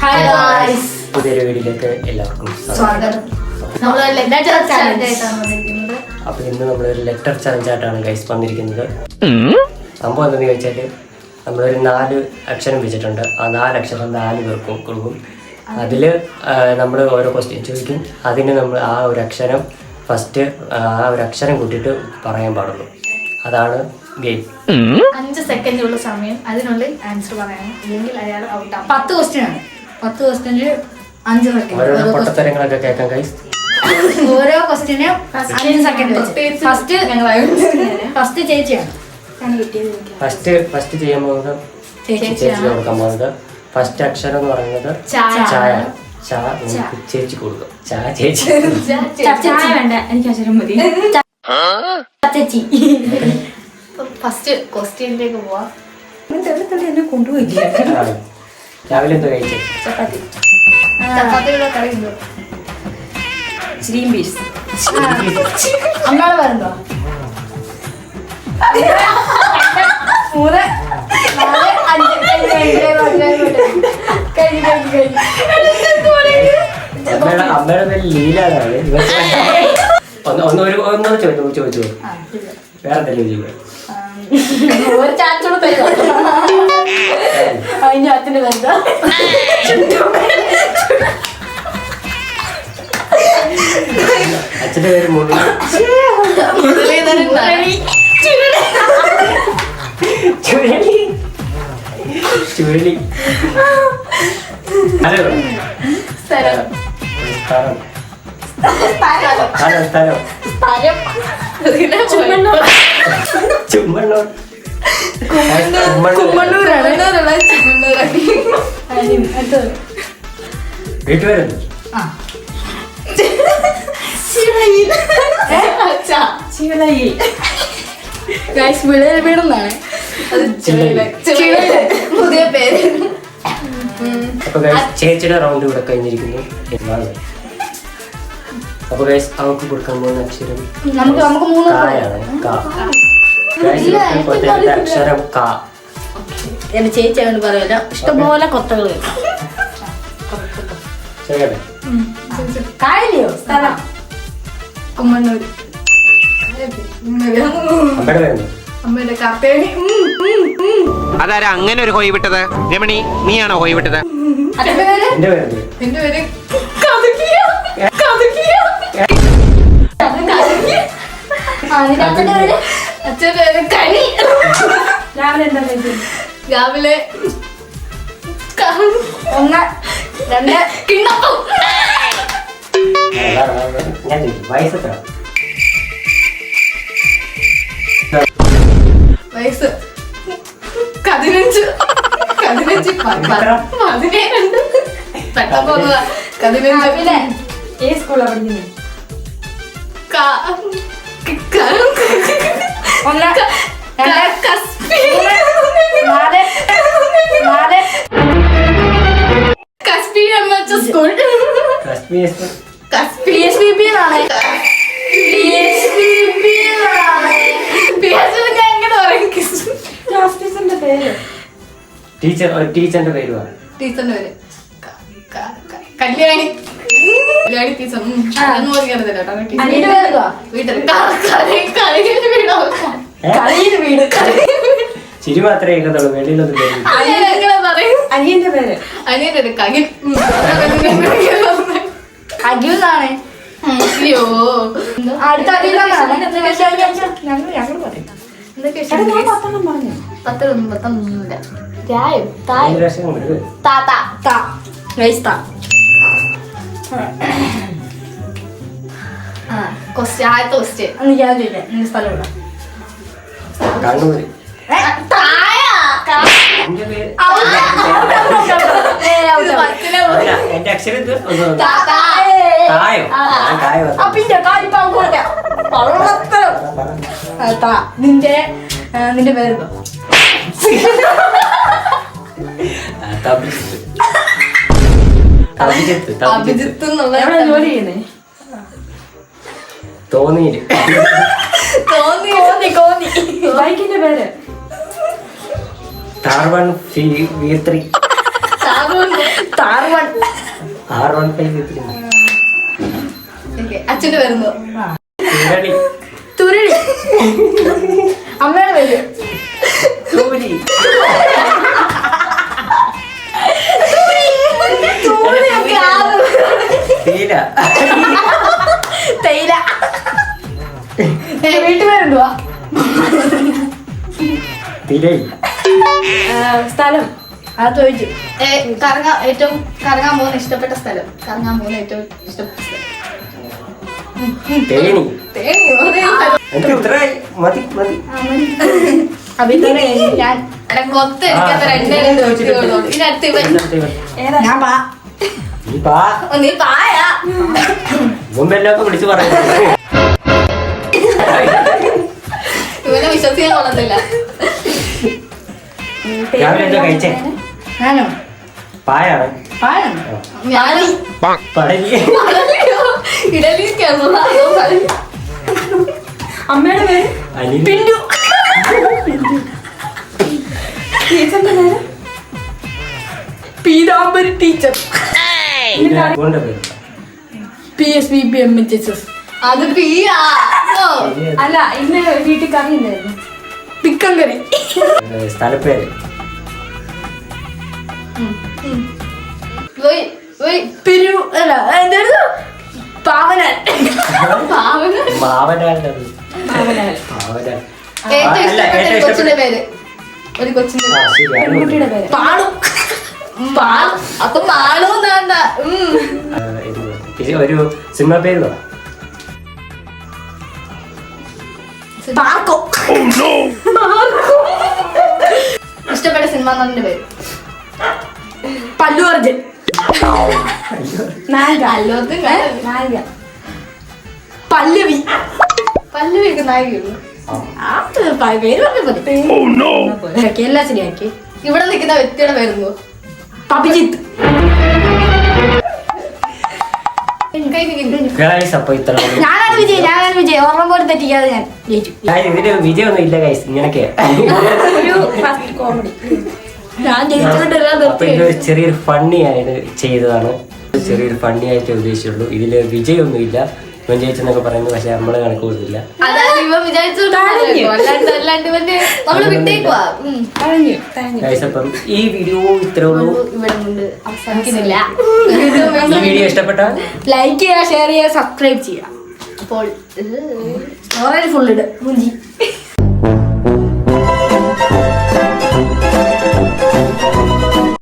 Hi guys, പുതിയൊരു വീഡിയോയിലേക്ക് എല്ലാവർക്കും സ്വാഗതം. അപ്പോൾ ഇന്ന് നമ്മളൊരു ലെറ്റർ ചലഞ്ച് ആയിട്ടാണ് ഗൈസ് വന്നിരിക്കുന്നത്. സംഭവം എന്താണെന്ന് ചോദിച്ചാൽ നമ്മളൊരു 4 അക്ഷരം വെച്ചിട്ടുണ്ട്. ആ 4 അക്ഷരം 4 പേർക്കും കൊടുക്കും. അതിൽ നമ്മൾ ഓരോ ക്വസ്റ്റ്യൻ ചോദിക്കും. അതിന് നമ്മൾ ആ ഒരു അക്ഷരം ഫസ്റ്റ് ആ ഒരു അക്ഷരം കൂട്ടിയിട്ട് പറയാൻ പാടുള്ളൂ. അതാണ് ഗെയിം. 5 സെക്കൻഡുള്ള സമയം, അതിനുള്ളിൽ ആൻസർ പറയണം, ഇല്ലെങ്കിൽ അയാൾ ഔട്ടാണ്. 10 ക്വസ്റ്റ്യൻ ആണ്. 10 ക്വസ്റ്റ്യനിൽ 5 സെക്കൻഡ്. ഓരോ പൊട്ടത്തരങ്ങളൊക്കെ കേൾക്കാം ഗൈസ്. ഓരോ ക്വസ്റ്റ്യനും 5 സെക്കൻഡ് വെച്ച്. ഫസ്റ്റ് ചേച്ചിയാണ്. ഫസ്റ്റ് ചെയ്യാൻ പോകുന്നത് ചേച്ചിക്ക് കൊടുക്കാൻ പോകുന്നത്. ഫസ്റ്റ് അക്ഷരം എന്ന് പറയുന്നത് ചായ. ചേച്ചി കൊടുക്കും. ചേച്ചി വേണ്ട, എനിക്ക് അക്ഷരം മതി. ചേച്ചി ഫസ്റ്റ് ക്വസ്റ്റ്യനിലേക്ക് പോവാം. എന്നെ കൊണ്ടുപോയില്ല. രാവിലെ എന്തോ കഴിച്ചു? ചപ്പാത്തിയുടെ കറി ഉണ്ടോ? അമ്മാള് പറഞ്ഞോ? 3, 4, 5 അമ്മയുടെ പേര് ലീലാണ്. ഒന്നും ചോദിച്ചു വേറെ എന്തെങ്കിലും ഒരു ചാൻസ് കൂടെ തരുമോ? അതിന്റെ അച്ഛൻ്റെ പേരെന്താ? അച്ഛൻ്റെ പേര് മുരളി. ചുഴലി. സ്ഥലം. ചുമ്മണ്ണൂർ. വീട്ടുപേരുണ്ട്. വീടെന്നാണ് പുതിയ പേര്. അപ്പൊ ചേച്ചിയുടെ റൗണ്ട് ഇവിടെ കഴിഞ്ഞിരിക്കുന്നു. അപ്പൊ ഗൈസ് അവർക്ക് കൊടുക്കാൻ പോകുന്ന അക്ഷരം കായാണ്. അക്ഷരം കാ. എന്റെ ചേച്ചി അങ്ങോട്ട് പറയല്ല. ഇഷ്ടംപോലെ കൊത്തകൾ കായലിയോ? സ്ഥലം കുമ്മണ്ണൂർ. അമ്മയുടെ പേരുണ്ട്. അമ്മയുടെ കാപ്പേണി. അതാരാ അങ്ങനെ ഒരു ഹോയ് വിട്ടത്? രമണി, നീയാണോ ഹോയ് വിട്ടത്? എന്റെ പേരുണ്ട്. എന്റെ പേര് അച്ഛൻ്റെ പേര് കനി. രാവിലെ എന്താ കഴിച്ചത്? രാവിലെ 1, 2 കിണ്ണപ്പം. ഞാൻ വയസ്സെത്ര? വയസ്സ് 15. 15 പെട്ടെന്ന് 15. ഏത് സ്കൂളാണ് പഠിക്കുന്നത്? 1, 2 കസ്ബി എന്ന സ്കൂൾ. ടീച്ചറിന്റെ പേര് ടീച്ചറിന്റെ പേര് കല്യാണി. കല്യാണി ടീച്ചർ. ചിരി മാത്രമേ കേൾക്കത്തുള്ളൂ. വെളിയിലൊന്നും പേര്. അനിയന്റെ പേര് കകിൽ. അഖിലാണ്. അയ്യോ, അടുത്ത കണ്ണൂര്. എന്റെ അക്ഷരം തായോ? നിന്റെ പേരെന്തോ? അഭിജിത്ത് എന്നുള്ള ജോലി ചെയ്യുന്നേ. തോന്നിയില്. ബൈക്കിന്റെ പേര് Tarvan V3. Tarvan R15 അച്ഛന്റെ വരുന്നു തുരളി തുരളി അമ്മയുടെ പേര് തൂരി തീര തേയില വീട്ടുപേരുണ്ടുവാ തിരൈ സ്ഥലം അത് ചോദിച്ചു കറങ്ങാൻ പോകുന്ന ഇഷ്ടപ്പെട്ട സ്ഥലം കറങ്ങാൻ പോകുന്ന ഏറ്റവും ഇഷ്ടപ്പെട്ട സ്ഥലം തേനി എനിക്ക് ഇത്രയായി മതി മതി അഭിത്തന്നെ ഞാൻ കൊത്ത് എനിക്കത്ര രണ്ടേ ചോദിച്ചുള്ളൂ ഇതിനടുത്ത് ഇവൻ ഞാൻ പാ നീ പാ നീ പായാ മുമ്പെല്ലാം വിളിച്ചു പറയുന്നത് ഇവനെ വിശ്വസിക്കാൻ കൊള്ളത്തില്ല രാവിലെ എന്താ കഴിച്ചേ ഞാനോ പായാണ് പായാണ് ഞാനും പടലി ഇഡലിക്കാണോ അമ്മയുടെ പേര് അനിൽ പിന്റു ടീച്ചറിന്റെ പേര് പീതാംബരി ടീച്ചർ മോളുടെ പേര് PSVPMHSS അത് പിയാ അല്ല ഇന്ന് വീട്ടിൽ കറി ഉണ്ടായിരുന്നു ചിക്കൻ കറി സ്ഥലപ്പേര് പിരു അല്ല എന്തായിരുന്നു പാവനാൽ മാവനാളുടെ പാവനാൽ മാവനാൾ ഏറ്റവും ഇഷ്ടപ്പെട്ട ഒരു കൊച്ചിന്റെ പേര് ഒരു കൊച്ചിന്റെ പെൺകുട്ടിയുടെ പേര് പാടു അപ്പൊ മാളു എന്നാ ഒരു സിനിമ പേര് പറ പാർക്കോ ഇഷ്ടപ്പെട്ട സിനിമ നടന്റെ പേര് പല്ലു അർജുൻ നായിക പല്ലവി പല്ലവിക്ക് നായികയുള്ളൂ പേര് പറഞ്ഞ എല്ലാ ശരിയാക്കി ഇവിടെ നിൽക്കുന്ന വ്യക്തിയുടെ പേരുന്നു അഭിജിത്ത് ഗൈസ് അപ്പൊ ഇത്ര ഞാനാണ് വിജയ് ഓർമ്മ പോലെ തെറ്റിക്കാതെ ഞാൻ ജയിച്ചു ഇതിന് വിജയൊന്നും ഇല്ല ഗൈസ് ഇങ്ങനൊക്കെ ഒരു കോമഡി ഞാൻ ജയിച്ചിട്ട് അപ്പൊ ഇതൊരു ചെറിയൊരു ഫണ്ണി ആയിട്ട് ചെയ്തതാണ് ചെറിയൊരു ഫണ്ണി ആയിട്ട് ഉദ്ദേശിച്ചുള്ളൂ ഇതില് വിജയൊന്നും ഇല്ല ഇവൻ ജയിച്ചെന്നൊക്കെ പറയുന്നത് പക്ഷെ നമ്മള് കണക്ക് കൂട്ടില്ല ഗൈസ് അപ്പം ഈ വീഡിയോ ഇത്രേ ഉള്ളൂ അവസാനിക്കുന്നില്ല ഈ വീഡിയോ ഇഷ്ടപ്പെട്ട ലൈക്ക് ചെയ്യുക ഷെയർ ചെയ്യുക സബ്സ്ക്രൈബ് ചെയ്യുക അപ്പോൾ സ്റ്റോറേജ് ഫുൾ ഇട് മുഞ്ചി